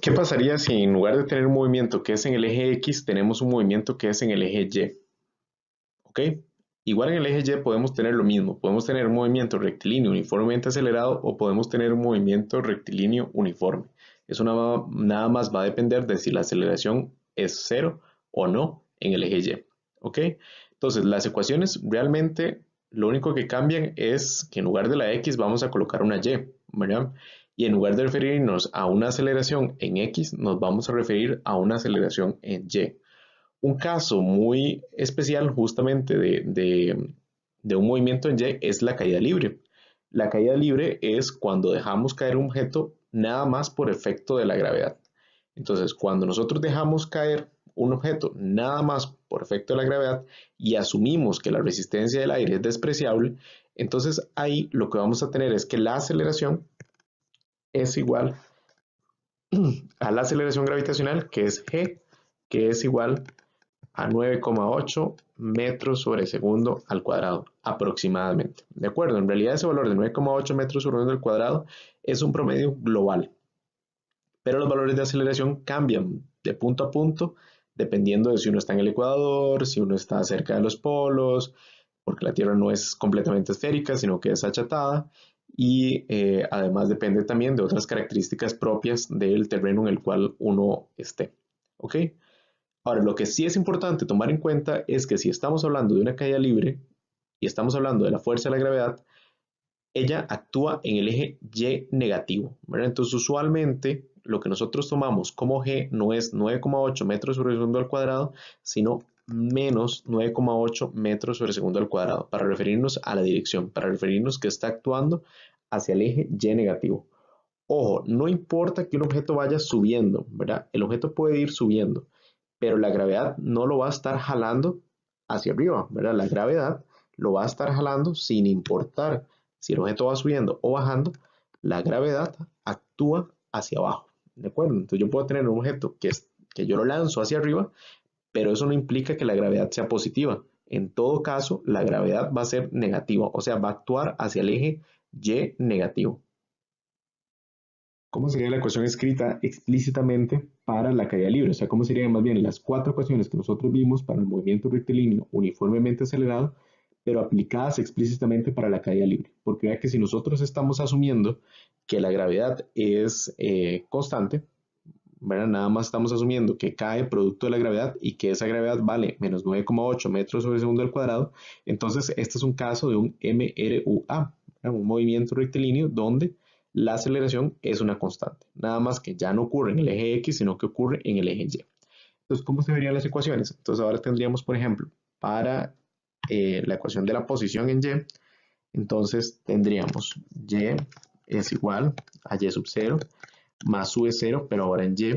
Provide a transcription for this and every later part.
¿Qué pasaría si en lugar de tener un movimiento que es en el eje X, tenemos un movimiento que es en el eje Y? ¿Ok? Igual en el eje Y podemos tener lo mismo. Podemos tener un movimiento rectilíneo uniformemente acelerado o podemos tener un movimiento rectilíneo uniforme. Eso nada más va a depender de si la aceleración es cero o no en el eje Y. ¿Ok? Entonces, las ecuaciones realmente lo único que cambian es que en lugar de la X vamos a colocar una Y, ¿verdad? Y en lugar de referirnos a una aceleración en X, nos vamos a referir a una aceleración en Y. Un caso muy especial justamente de un movimiento en Y es la caída libre. La caída libre es cuando dejamos caer un objeto nada más por efecto de la gravedad. Entonces, cuando nosotros dejamos caer un objeto nada más por efecto de la gravedad y asumimos que la resistencia del aire es despreciable, entonces ahí lo que vamos a tener es que la aceleración es igual a la aceleración gravitacional, que es G, que es igual a 9,8 metros sobre segundo al cuadrado, aproximadamente. ¿De acuerdo? En realidad ese valor de 9,8 metros sobre segundo al cuadrado es un promedio global, pero los valores de aceleración cambian de punto a punto dependiendo de si uno está en el ecuador, si uno está cerca de los polos, porque la Tierra no es completamente esférica, sino que es achatada, y además depende también de otras características propias del terreno en el cual uno esté. ¿Ok? Ahora, lo que sí es importante tomar en cuenta es que si estamos hablando de una caída libre y estamos hablando de la fuerza de la gravedad, ella actúa en el eje Y negativo, ¿verdad? Entonces, usualmente lo que nosotros tomamos como G no es 9,8 metros sobre segundo al cuadrado, sino menos 9,8 metros sobre segundo al cuadrado, para referirnos a la dirección, para referirnos que está actuando hacia el eje Y negativo. Ojo, no importa que un objeto vaya subiendo, ¿verdad? El objeto puede ir subiendo, pero la gravedad no lo va a estar jalando hacia arriba, ¿verdad? La gravedad lo va a estar jalando sin importar si el objeto va subiendo o bajando, la gravedad actúa hacia abajo, ¿de acuerdo? Entonces yo puedo tener un objeto que yo lo lanzo hacia arriba, pero eso no implica que la gravedad sea positiva. En todo caso, la gravedad va a ser negativa, o sea, va a actuar hacia el eje Y negativo. ¿Cómo sería la ecuación escrita explícitamente para la caída libre? O sea, ¿cómo serían más bien las cuatro ecuaciones que nosotros vimos para el movimiento rectilíneo uniformemente acelerado, pero aplicadas explícitamente para la caída libre? Porque vea que si nosotros estamos asumiendo que la gravedad es constante, ¿verdad? Nada más estamos asumiendo que cae producto de la gravedad y que esa gravedad vale menos 9,8 metros sobre segundo al cuadrado, entonces este es un caso de un MRUA, ¿verdad? Un movimiento rectilíneo donde la aceleración es una constante, nada más que ya no ocurre en el eje X, sino que ocurre en el eje Y. Entonces, ¿cómo se verían las ecuaciones? Entonces ahora tendríamos, por ejemplo, para la ecuación de la posición en Y, entonces tendríamos Y es igual a Y sub 0 más U es 0, pero ahora en Y,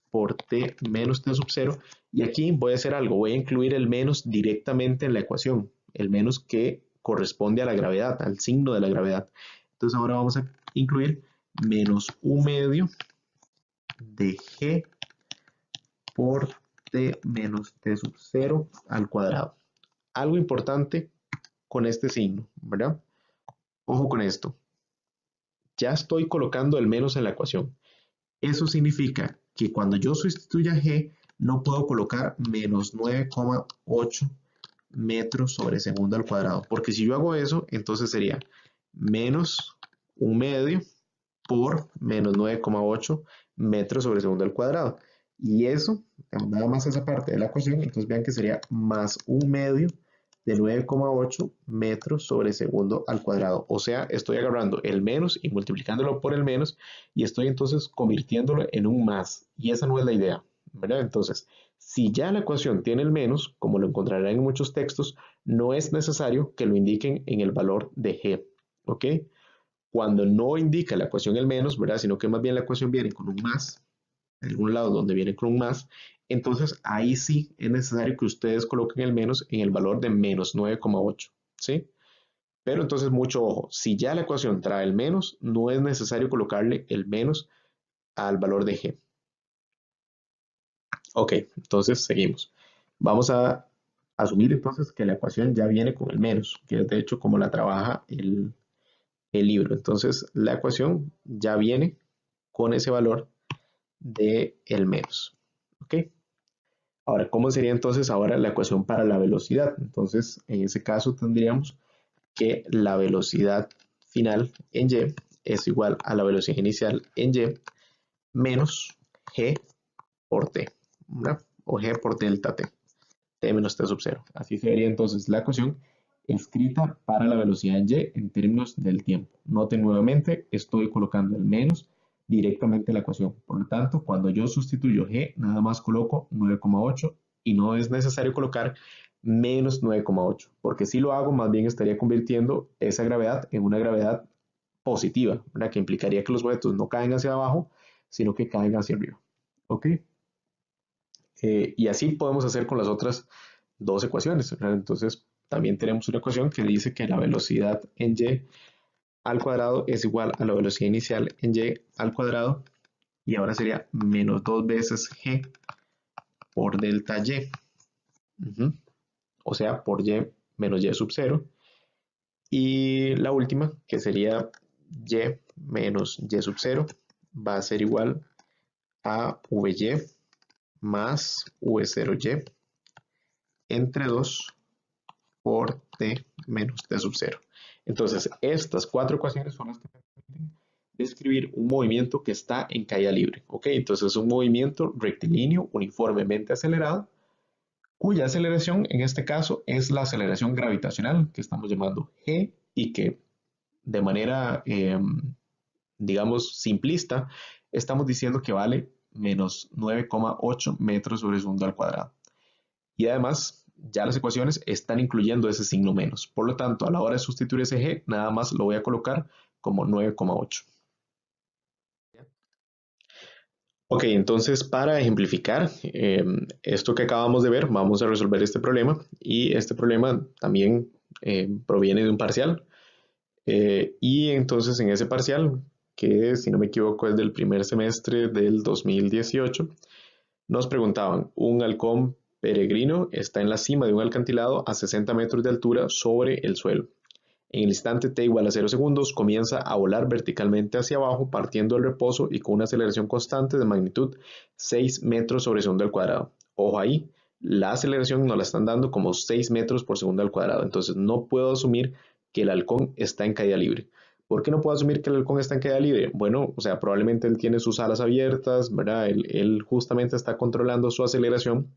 por T menos T sub 0. Y aquí voy a hacer algo, voy a incluir el menos directamente en la ecuación, el menos que corresponde a la gravedad, al signo de la gravedad. Entonces ahora vamos a incluir menos U medio de G por T menos T sub 0 al cuadrado. Algo importante con este signo, ¿verdad? Ojo con esto. Ya estoy colocando el menos en la ecuación. Eso significa que cuando yo sustituya G, no puedo colocar menos 9,8 metros sobre segundo al cuadrado. Porque si yo hago eso, entonces sería menos un medio por menos 9,8 metros sobre segundo al cuadrado. Y eso, nada más esa parte de la ecuación, entonces vean que sería más un medio de 9,8 metros sobre segundo al cuadrado. O sea, estoy agarrando el menos y multiplicándolo por el menos y estoy entonces convirtiéndolo en un más. Y esa no es la idea, ¿verdad? Entonces, si ya la ecuación tiene el menos, como lo encontrarán en muchos textos, no es necesario que lo indiquen en el valor de G, ¿ok? Cuando no indica la ecuación el menos, ¿verdad? Sino que más bien la ecuación viene con un más, en algún lado donde viene con un más, entonces ahí sí es necesario que ustedes coloquen el menos en el valor de menos 9,8, ¿sí? Pero entonces mucho ojo, si ya la ecuación trae el menos, no es necesario colocarle el menos al valor de G. Ok, entonces seguimos. Vamos a asumir entonces que la ecuación ya viene con el menos, que es de hecho como la trabaja el libro. Entonces la ecuación ya viene con ese valor de el menos. ¿Ok? Ahora, ¿cómo sería entonces ahora la ecuación para la velocidad? Entonces, en ese caso tendríamos que la velocidad final en y es igual a la velocidad inicial en y menos g por t, ¿verdad? O g por delta t, t menos t sub 0. Así sería entonces la ecuación escrita para la velocidad en y en términos del tiempo. Noten nuevamente, estoy colocando el menos directamente en la ecuación. Por lo tanto, cuando yo sustituyo g, nada más coloco 9,8 y no es necesario colocar menos 9,8, porque si lo hago, más bien estaría convirtiendo esa gravedad en una gravedad positiva, ¿verdad? Que implicaría que los objetos no caen hacia abajo, sino que caen hacia arriba. ¿Ok? Y así podemos hacer con las otras dos ecuaciones, ¿verdad? Entonces, también tenemos una ecuación que dice que la velocidad en y al cuadrado es igual a la velocidad inicial en y al cuadrado, y ahora sería menos 2 veces g por delta y, o sea, por y menos y sub 0. Y la última, que sería y menos y sub 0, va a ser igual a vy más v0y entre 2 por t menos t sub 0. Entonces, estas cuatro ecuaciones son las que permiten describir un movimiento que está en caída libre. ¿Ok? Entonces, es un movimiento rectilíneo uniformemente acelerado, cuya aceleración en este caso es la aceleración gravitacional, que estamos llamando g, y que de manera, digamos, simplista, estamos diciendo que vale menos 9,8 metros sobre segundo al cuadrado. Y además, ya las ecuaciones están incluyendo ese signo menos. Por lo tanto, a la hora de sustituir ese g, nada más lo voy a colocar como 9,8. Ok, entonces para ejemplificar esto que acabamos de ver, vamos a resolver este problema. Y este problema también proviene de un parcial. Y entonces en ese parcial, que si no me equivoco es del primer semestre del 2018, nos preguntaban, un halcón peregrino está en la cima de un acantilado a 60 metros de altura sobre el suelo. En el instante t igual a 0 segundos, comienza a volar verticalmente hacia abajo, partiendo del reposo y con una aceleración constante de magnitud 6 metros sobre segundo al cuadrado. Ojo ahí, la aceleración nos la están dando como 6 metros por segundo al cuadrado, entonces no puedo asumir que el halcón está en caída libre. ¿Por qué no puedo asumir que el halcón está en caída libre? Bueno, o sea, probablemente él tiene sus alas abiertas, ¿verdad? Él justamente está controlando su aceleración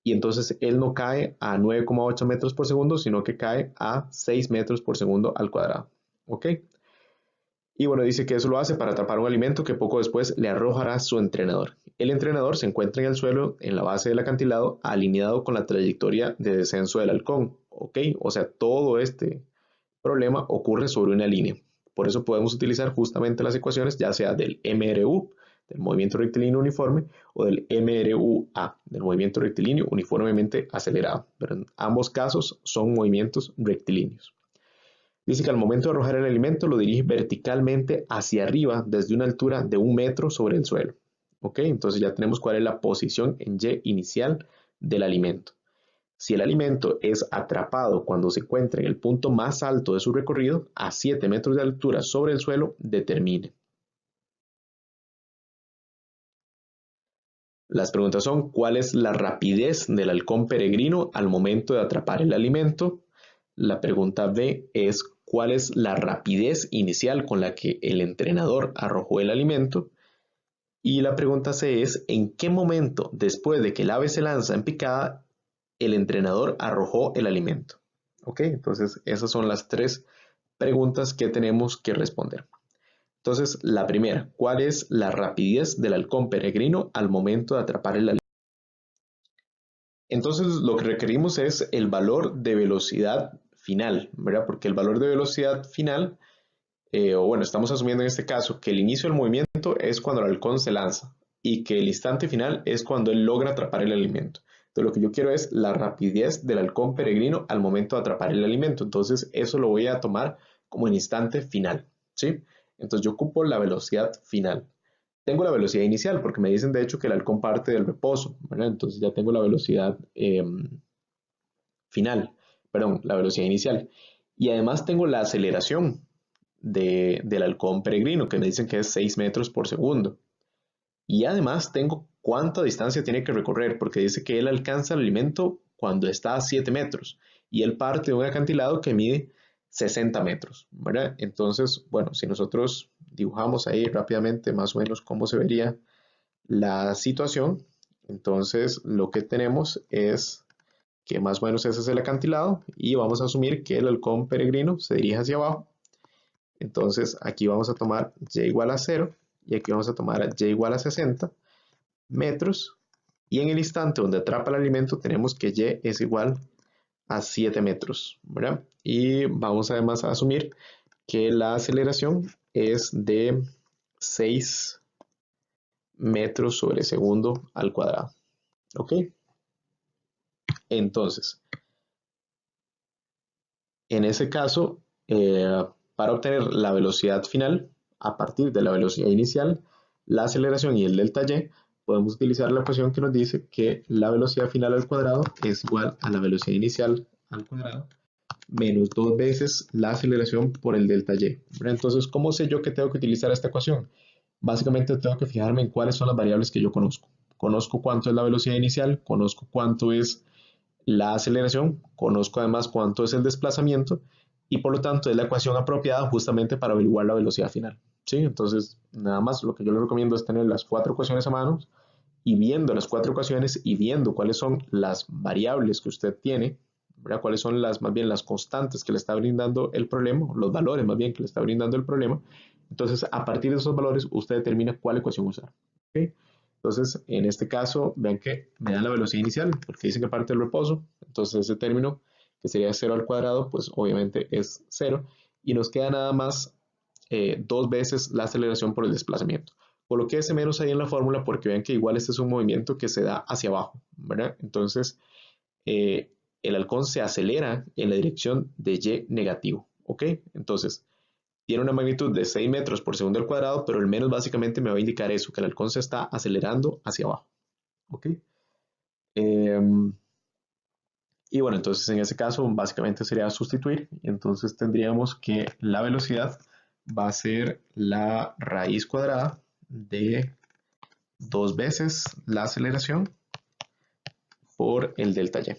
y entonces él no cae a 9,8 metros por segundo, sino que cae a 6 metros por segundo al cuadrado. ¿Ok? Y bueno, dice que eso lo hace para atrapar un alimento que poco después le arrojará su entrenador. El entrenador se encuentra en el suelo, en la base del acantilado, alineado con la trayectoria de descenso del halcón. ¿Ok? O sea, todo este problema ocurre sobre una línea. Por eso podemos utilizar justamente las ecuaciones, ya sea del MRU, del movimiento rectilíneo uniforme, o del MRUA, del movimiento rectilíneo uniformemente acelerado. Pero en ambos casos son movimientos rectilíneos. Dice que al momento de arrojar el alimento lo dirige verticalmente hacia arriba desde una altura de 1 metro sobre el suelo. ¿Ok? Entonces ya tenemos cuál es la posición en Y inicial del alimento. Si el alimento es atrapado cuando se encuentra en el punto más alto de su recorrido, a 7 metros de altura sobre el suelo, determine. Las preguntas son, ¿cuál es la rapidez del halcón peregrino al momento de atrapar el alimento? La pregunta B es, ¿cuál es la rapidez inicial con la que el entrenador arrojó el alimento? Y la pregunta C es, ¿en qué momento, después de que el ave se lanza en picada, el entrenador arrojó el alimento? ¿Ok? Entonces, esas son las tres preguntas que tenemos que responder. Entonces, la primera, ¿cuál es la rapidez del halcón peregrino al momento de atrapar el alimento? Entonces, lo que requerimos es el valor de velocidad final, ¿verdad? Porque el valor de velocidad final, o bueno, estamos asumiendo en este caso que el inicio del movimiento es cuando el halcón se lanza y que el instante final es cuando él logra atrapar el alimento. Entonces, lo que yo quiero es la rapidez del halcón peregrino al momento de atrapar el alimento. Entonces, eso lo voy a tomar como el instante final, ¿sí? Entonces, yo ocupo la velocidad final. Tengo la velocidad inicial porque me dicen de hecho que el halcón parte del reposo, ¿verdad? Entonces ya tengo la velocidad final, perdón, la velocidad inicial. Y además tengo la aceleración del halcón peregrino que me dicen que es 6 metros por segundo. Y además tengo cuánta distancia tiene que recorrer, porque dice que él alcanza el alimento cuando está a 7 metros y él parte de un acantilado que mide 60 metros, ¿verdad? Entonces, bueno, si nosotros dibujamos ahí rápidamente más o menos cómo se vería la situación, entonces lo que tenemos es que más o menos ese es el acantilado y vamos a asumir que el halcón peregrino se dirige hacia abajo. Entonces aquí vamos a tomar y igual a 0 y aquí vamos a tomar y igual a 60 metros y en el instante donde atrapa el alimento tenemos que y es igual a 7 metros, ¿verdad? Y vamos además a asumir que la aceleración es de 6 metros sobre segundo al cuadrado, ¿ok? Entonces, en ese caso, para obtener la velocidad final, a partir de la velocidad inicial, la aceleración y el delta y, podemos utilizar la ecuación que nos dice que la velocidad final al cuadrado es igual a la velocidad inicial al cuadrado menos 2 veces la aceleración por el delta y. Entonces, ¿cómo sé yo que tengo que utilizar esta ecuación? Básicamente tengo que fijarme en cuáles son las variables que yo conozco. Conozco cuánto es la velocidad inicial, conozco cuánto es la aceleración, conozco además cuánto es el desplazamiento y por lo tanto es la ecuación apropiada justamente para averiguar la velocidad final. ¿Sí? Entonces, nada más lo que yo le recomiendo es tener las 4 ecuaciones a mano y viendo las 4 ecuaciones y viendo cuáles son las variables que usted tiene, ¿verdad? Cuáles son más bien las constantes que le está brindando el problema, los valores más bien que le está brindando el problema. Entonces, a partir de esos valores, usted determina cuál ecuación usar. ¿Okay? Entonces, en este caso, vean que me da la velocidad inicial, porque dice que parte del reposo. Entonces, ese término, que sería 0 al cuadrado, pues obviamente es 0. Y nos queda nada más 2 veces la aceleración por el desplazamiento. Coloqué ese menos ahí en la fórmula porque vean que igual este es un movimiento que se da hacia abajo, ¿verdad? Entonces, el halcón se acelera en la dirección de y negativo, ¿ok? Entonces, tiene una magnitud de 6 metros por segundo al cuadrado, pero el menos básicamente me va a indicar eso, que el halcón se está acelerando hacia abajo, ¿ok? Y bueno, entonces en ese caso básicamente sería sustituir, y entonces tendríamos que la velocidad va a ser la raíz cuadrada de 2 veces la aceleración por el delta y.